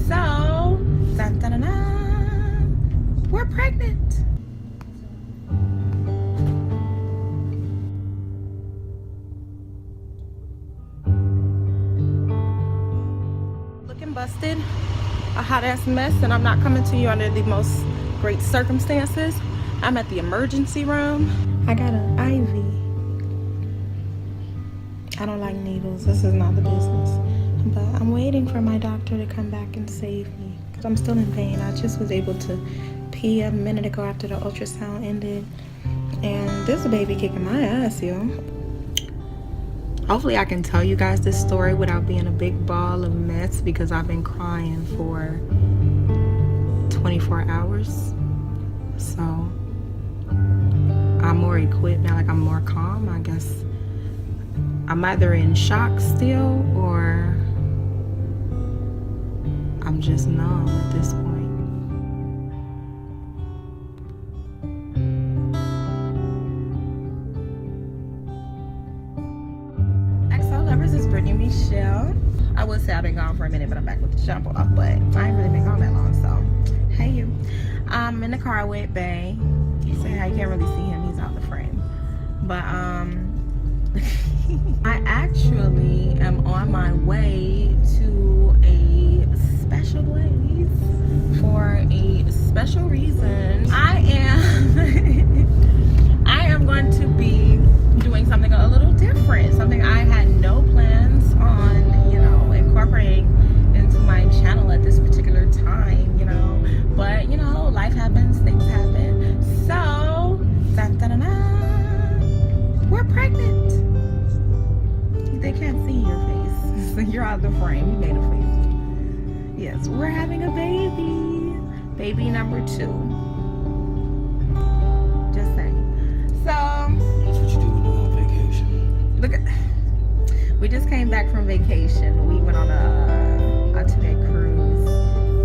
So, dun, dun, dun, dun, we're pregnant. Looking busted, a hot ass mess, and I'm not coming to you under the most great circumstances. I'm at the emergency room. I got an IV. I don't like needles. This is not the business. But I'm waiting for my doctor to come back and save me because I'm still in pain. I just was able to pee a minute ago after the ultrasound ended. And this baby kicking my ass, yo. Hopefully I can tell you guys this story without being a big ball of mess because I've been crying for 24 hours. So I'm more equipped now, like I'm more calm, I guess. I'm either in shock still or I'm just numb at this point. XO lovers, is Britney Mechelle. I would say I've been gone for a minute, but I'm back with the shampoo off, but I ain't really been gone that long, so hey you. I'm in the car with Bay. He said how you can't really see him, he's out the frame. But I actually am on my way to a special place for a special reason. I am going to be doing something a little different, something I had no plans on, you know, incorporating into my channel at this particular time, you know, but you know, life happens, things happen. So dun, dun, dun, dun, we're pregnant. They can't see your face. So you're out of the frame. You made a face. Yes, we're having a baby. Baby number 2. Just saying. So That's what you do when you're on vacation. look at, we just came back from vacation. We went on a 2-day cruise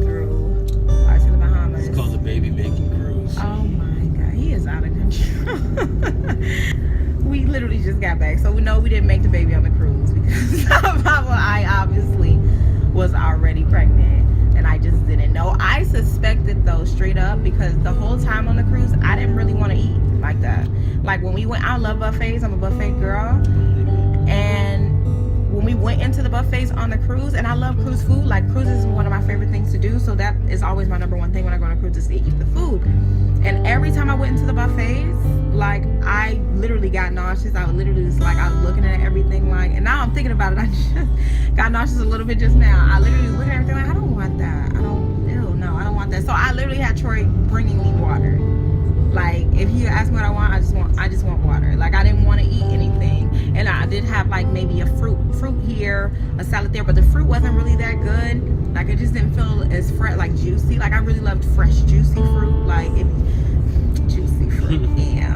through to the Bahamas. It's called the baby making cruise. Oh my god, he is out of control. We literally just got back, so we know we didn't make the baby on the cruise because I obviously was already pregnant and I just didn't know. I suspected though, straight up, because the whole time on the cruise I didn't really want to eat like that. Like when we went, I love buffets, I'm a buffet girl, and when we went into the buffets on the cruise, and I love cruise food, like cruises is one of my favorite things to do, so that is always my number one thing when I go on a cruise is to eat the food. And every time I went into the buffets, like I literally got nauseous. I was literally just like, I was looking at everything like, and now I'm thinking about it, I just got nauseous a little bit just now. I literally was looking at everything like, I don't want that. I don't want that. So I literally had Troy bringing me water. Like if he asked me what I want, I just want water. Like I didn't want to eat anything. And I did have like maybe a fruit here, a salad there, but the fruit wasn't really that good. Like it just didn't feel as fresh, like juicy. Like I really loved fresh, juicy fruit. Like it, juicy fruit. Yeah,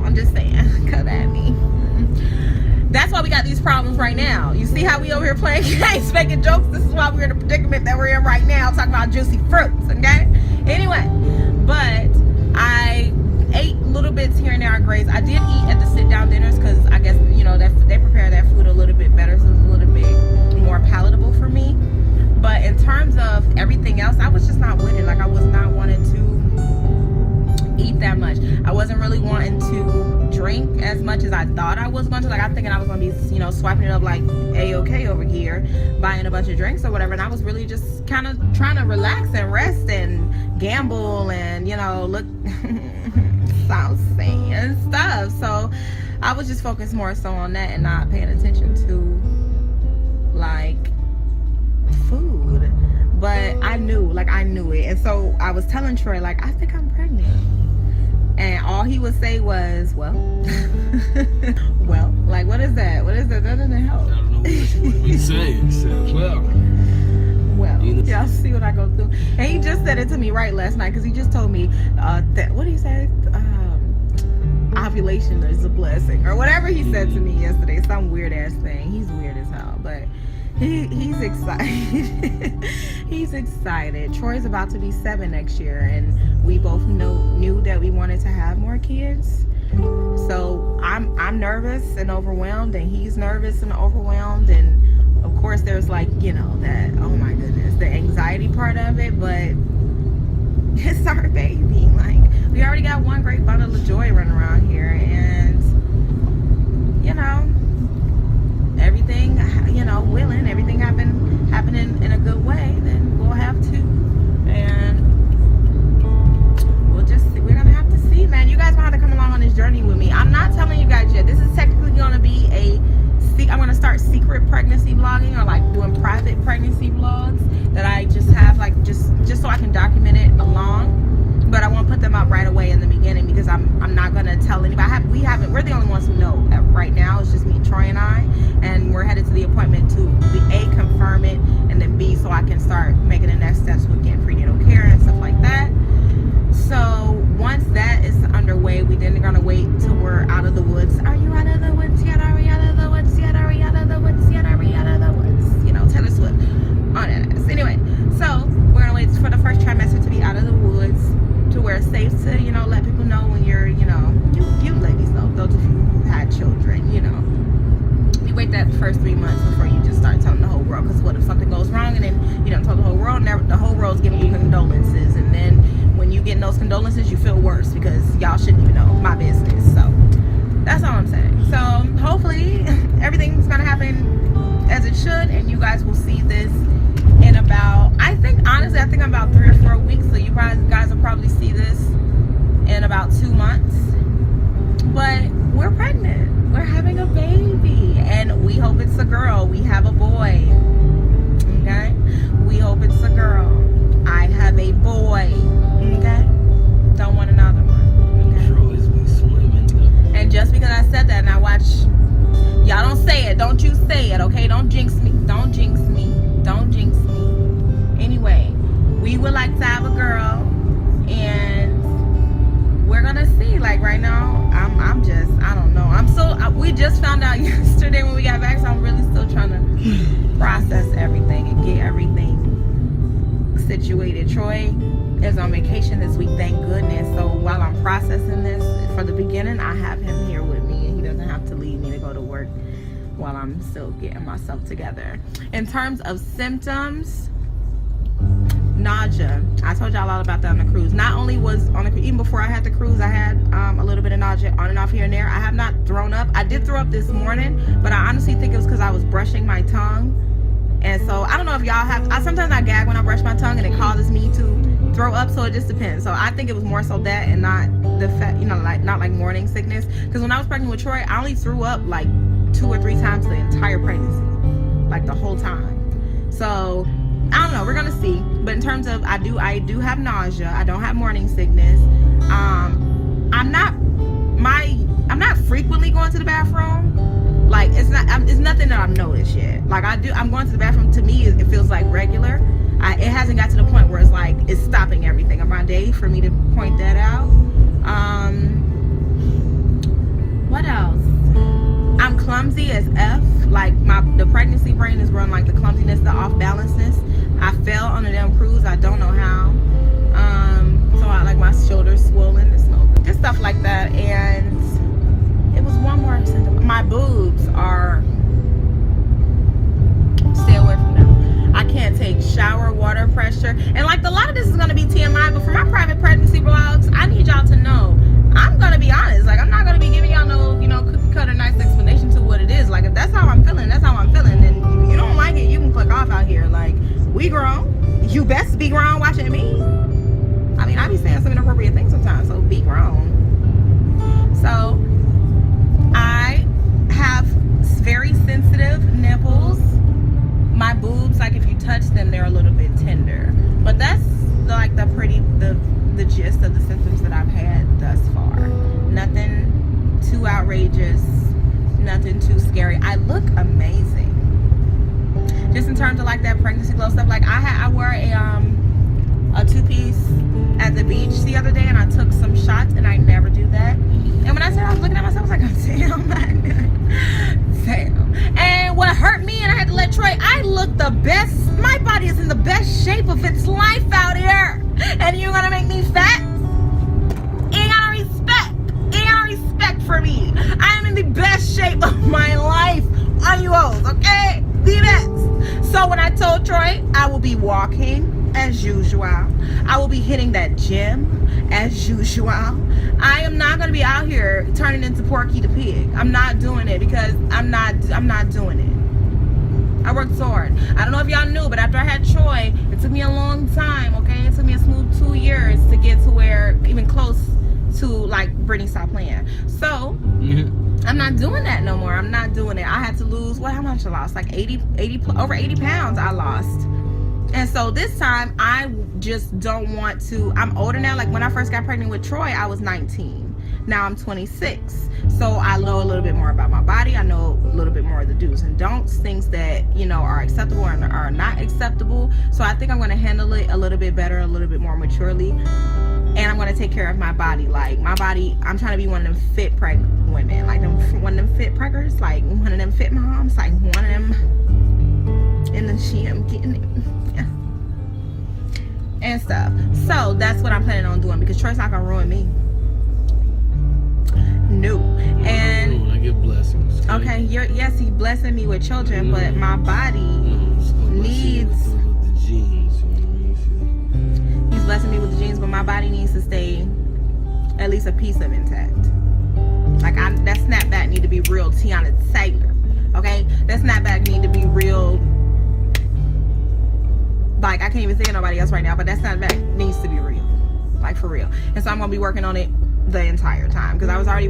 I'm just saying, cut at me. That's why we got these problems right now. You see how we over here playing games, making jokes? This is why we're in the predicament that we're in right now, talking about juicy fruits, okay? Anyway, but I ate little bits here and there on Grace. I did eat at the sit-down dinners because I guess, you know, that they prepare that food a little bit better, so it's a little bit more palatable for me. But in terms of everything else, I was just not with it. Like I was not wanting to eat that much. I wasn't really wanting to drink as much as I thought I was going to. Like I'm thinking I was going to be, you know, swiping it up like A-OK over here, buying a bunch of drinks or whatever. And I was really just kind of trying to relax and rest and gamble and, you know, look saucy and stuff. So I was just focused more so on that and not paying attention to like food. But I knew it. And so I was telling Troy, like, I think I'm pregnant. And all he would say was, well, well, like, what is that? What is that? That doesn't help. I don't know what he's saying. He said, well, y'all see what I go through. And he just said it to me right last night because he just told me that, what did he say? Ovulation is a blessing or whatever he said to me yesterday. Some weird ass thing. He's weird as hell, but he's excited. He's excited. Troy's about to be 7 next year, and we both knew that we wanted to have more kids. So I'm nervous and overwhelmed, and he's nervous and overwhelmed, and of course there's like, you know, that, oh my goodness, the anxiety part of it, but it's our baby. Like, we already got one great bundle of joy running around here, and you know, everything, you know, willing, everything happening in a good way, then we'll have to. And we're gonna have to see, man. You guys gonna have to come along on this journey with me. I'm not telling you guys yet. This is technically gonna be I'm gonna start secret pregnancy vlogging, or like doing private pregnancy vlogs that I just have, like, just so I can document it along. But I won't put them up right away in the beginning, because I'm not gonna tell anybody. We're the only ones who know right now. It's just me, Troy, and I, and we're headed to the appointment to confirm it, and then B, so I can start making the next steps with getting prenatal care and stuff like that. So once that is underway, we then are gonna wait till we're out of the woods. Are you out of the woods yet? Are we out of the woods yet? Are we out of the woods yet? Are we out of the woods? You know, Taylor Swift on that ass. Anyway, so we're gonna wait for the first trimester to be out of the woods, to where it's safe to, you know, let people know when you're, you know, you ladies know, those of you who had children, you know, you wait that first 3 months before you just start telling the whole world. Because what if something goes wrong, and then you don't tell the whole world, and the whole world's giving you condolences, and then when you get those condolences, you feel worse because y'all shouldn't even know my business. So that's all I'm saying. So hopefully everything's gonna happen as it should, and you guys will see this in about, I think I'm about 3 or 4 weeks. So you guys will probably see this in about 2 months. But we're pregnant. We're having a baby, and we hope it's a girl. We have a boy. Okay? We hope it's a girl. I have a boy. Okay? Don't want another one. Okay? Sure always be swimming. And just because I said that, and I watch, y'all don't say it. Don't you say it, okay? Don't jinx me. Don't jinx me. Don't jinx me. Anyway, we would like to have a girl, and we're gonna see. Like right now, I'm just, I don't know. We just found out yesterday when we got back, so I'm really still trying to process everything and get everything situated. Troy is on vacation this week, thank goodness. So while I'm processing this for the beginning, I have him here with me, and he doesn't have to leave me to go to work while I'm still getting myself together. In terms of symptoms, nausea. I told y'all all about that on the cruise. Not only was on the cruise, even before I had the cruise, I had a little bit of nausea on and off here and there. I have not thrown up. I did throw up this morning, but I honestly think it was because I was brushing my tongue. And so I don't know if y'all have, sometimes I gag when I brush my tongue, and it causes me to throw up, so it just depends. So I think it was more so that, and not the fact, you know, like, not like morning sickness. Because when I was pregnant with Troy, I only threw up like 2 or 3 times the entire pregnancy, like the whole time. So I don't know, we're gonna see. But in terms of, I do have nausea. I don't have morning sickness. I'm not frequently going to the bathroom. Like, it's nothing that I've noticed yet. Like, I'm going to the bathroom. To me, it feels like regular. It hasn't got to the point where it's like, it's stopping everything of my day for me to point that out. What else? I'm clumsy as F. Like, the pregnancy brain is run like the clumsiness, the off balanceness. I fell on a damn cruise. I don't know how. So I, like, my shoulders swollen. It's no good. Just stuff like that. And it was one more symptom. My boobs are, stay away from them. I can't take shower water pressure. And like, a lot of this is going to be TMI, but for my private pregnancy vlogs, I need y'all to know, I'm going to be honest. Like, I'm not going to be giving y'all no, you know, cookie cutter nice explanation to what it is. Like, if that's how I'm feeling, that's how I'm feeling. And if you don't like it, you can click off out here. Like, we grown. You best be grown watching me. I mean, I be saying some inappropriate things sometimes, so be grown. So I have very sensitive nipples. My boobs, like, if you touch them, they're a little bit tender. But that's like the gist of the symptoms that I've had thus far. Nothing too outrageous, nothing too scary. I look amazing. Just in terms of like that pregnancy glow stuff. Like, I wore a 2-piece at the beach the other day, and I took some shots, and I never do that. And when I said I was looking at myself, I was like, oh, damn, damn. And what hurt me, and I had to let Troy, I look the best. My body is in the best shape of its life out here. And you're gonna make me fat? Ain't got no respect for me. I am in the best shape of my life on you all, okay? The best. told Troy I will be walking as usual. I will be hitting that gym as usual. I am not going to be out here turning into Porky the Pig. I'm not doing it because I'm not doing it. I worked so hard. I don't know if y'all knew, but after I had Troy, it took me a long time, okay? It took me a smooth 2 years to get to where, even close to, like, Britney stopped playing. So, I'm not doing that no more. I'm not doing it. I had to lose, how much I lost? Like over 80 pounds I lost. And so this time, I just don't want to. I'm older now. Like when I first got pregnant with Troy, I was 19. Now I'm 26. So I know a little bit more about my body. I know a little bit more of the do's and don'ts, things that, you know, are acceptable and are not acceptable. So I think I'm going to handle it a little bit better, a little bit more maturely. And I'm going to take care of my body. Like my body, I'm trying to be one of them fit pregnant women. Like one of them fit preggers. Like one of them fit moms. Like one of them in the gym getting it. Yeah. And stuff. So that's what I'm planning on doing because Troy's not going to ruin me. No. And I get blessings. Okay, yes, he's blessing me with children, but my body needs. The genes. He's blessing me with the genes, but my body needs to stay at least a piece of intact. Like that snapback need to be real Tiana Taylor. Okay, that snapback need to be real. Like I can't even think of nobody else right now, but that snapback needs to be real, like for real. And so I'm gonna be working on it the entire time because I was already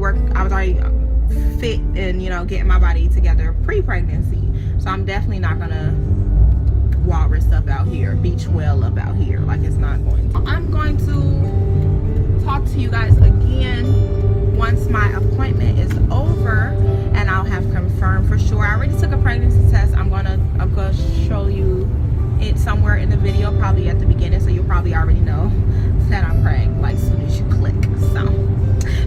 fit and, you know, getting my body together pre-pregnancy. So I'm definitely not gonna walrus up out here, beach whale up out here. Like it's not going to. I'm going to talk to you guys again once my appointment is over and I'll have confirmed for sure. I already took a pregnancy test. I'm gonna show you it somewhere in the video, probably at the beginning, so you'll probably already know that I'm pregnant like as soon as you click. So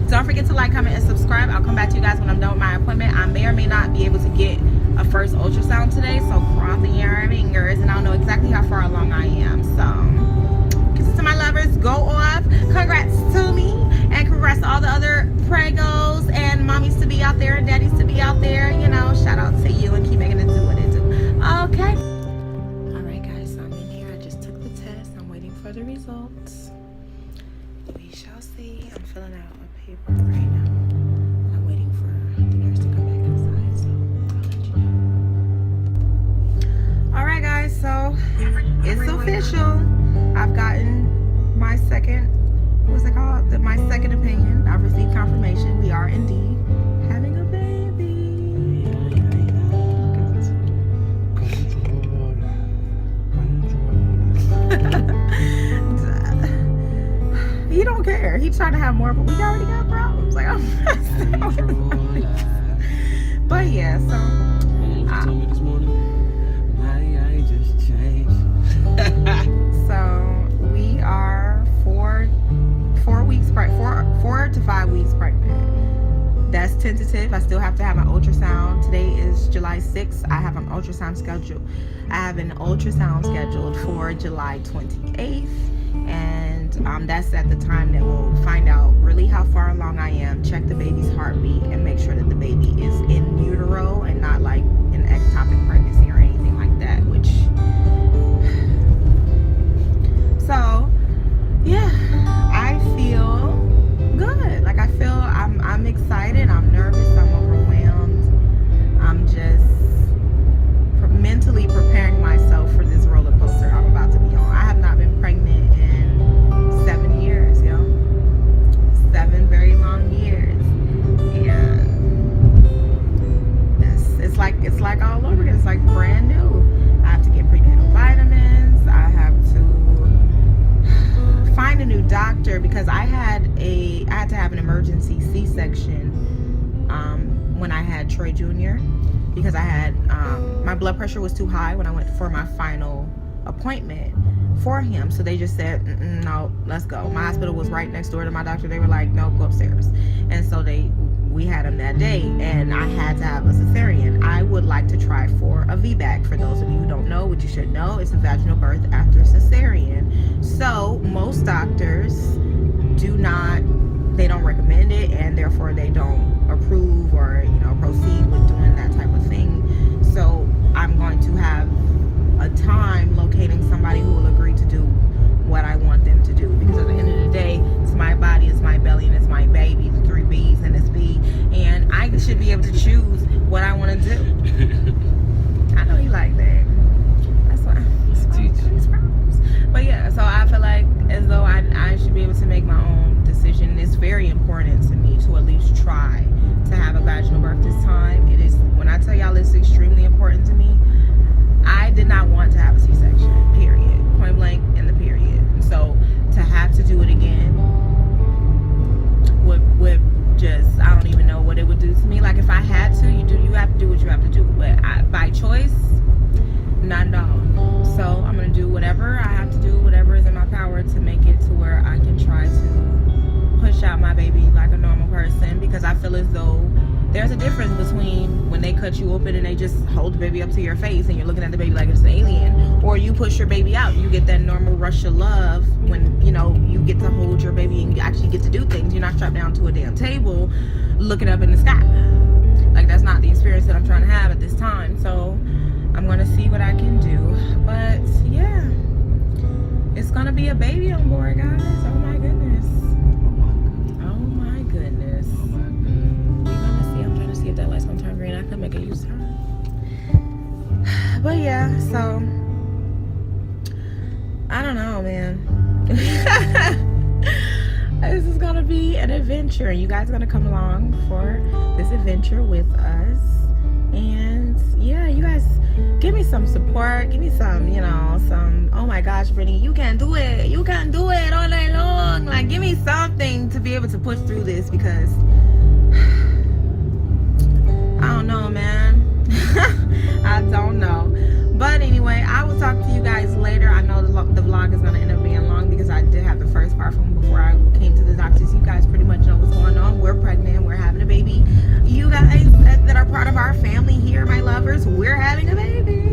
don't forget to like, comment, and subscribe. I'll come back to you guys when I'm done with my appointment. I may or may not be able to get a first ultrasound today, so crossing your fingers, and I don't know exactly how far along I am. So kisses to my lovers, go off. Congrats to me, and congrats to all the other pregos and mommies to be out there and daddies to be out there. You know, shout out to you and keep making it do what it do. Okay. All right, guys, so I'm in here. I just took the test. I'm waiting for the results. We shall see. I'm filling out a paper right now. I'm waiting for the nurse to come back inside, so I'll let you know. Alright guys, so it's official. I've gotten my second, what's it called? My second opinion. I've received confirmation. We are indeed having a baby. He don't care. He's trying to have more, but we already got problems. Like but yeah, so You told me this morning. I just changed. So we are 4 to 5 weeks pregnant. That's tentative. I still have to have an ultrasound. Today is July 6th. I have an ultrasound scheduled. I have an ultrasound scheduled for July 28th. And that's at the time that we'll find out really how far along I am, check the baby's heartbeat, and make sure that the baby is in utero and not like an ectopic pregnancy or anything like that, which so yeah, I feel good. Like I feel I'm excited, I'm nervous, I'm overwhelmed. I'm just mentally preparing myself for this roller coaster I'm about to be on. I have not been pregnant in 7 years, yo. 7 very long years. And it's like all over again. It's like brand new. I have to get prenatal vitamins. I have to find a new doctor because I had to have an emergency C-section when I had Troy Jr. because I had my blood pressure was too high when I went for my final appointment for him. So they just said, no, let's go. My hospital was right next door to my doctor. They were like, no, go upstairs. And so we had him that day, and I had to have a cesarean. I would like to try for a VBAC. For those of you who don't know, what you should know, it's a vaginal birth after cesarean. So most doctors they don't recommend it, and therefore they don't approve or, you know, proceed with doing that type of thing. So I'm going to have a time be able to make my own decision. It's very important to me to at least try to have a vaginal birth this time. It is, when I tell y'all it's extremely important to me, I did not want to have a C-section, period. Point blank in the period. And so to have to do it again would just, I don't even know what it would do to me. Like if I had to, you have to do what you have to do. But by choice, not at all. So I'm gonna do whatever I have to do, whatever is in my power to make it to where I can try to push out my baby like a normal person, because I feel as though there's a difference between when they cut you open and they just hold the baby up to your face and you're looking at the baby like it's an alien, or you push your baby out, you get that normal rush of love when, you know, you get to hold your baby and you actually get to do things. You're not strapped down to a damn table looking up in the sky. Like, that's not the experience that I'm trying to have at this time. So I'm gonna see what I can do. But yeah, it's gonna be a baby on board, guys. Oh my goodness. Oh my goodness. We're gonna see. I'm trying to see if that light's gonna turn green. I could make a U-turn. But yeah, so I don't know, man. This is gonna be an adventure. You guys are gonna come along for this adventure with us. And yeah, you guys give me some support, give me some, you know, some, oh my gosh, Brittany, you can do it all night long. Like, give me something to be able to push through this, because I don't know, man. I don't know. But anyway, I will talk to you guys later. I know the vlog is going to end up being long because I did have the first part from before I came to the doctors. You guys pretty much know what's going on. We're pregnant. We're having a baby. You guys that are part of our family here, my lovers, we're having a baby.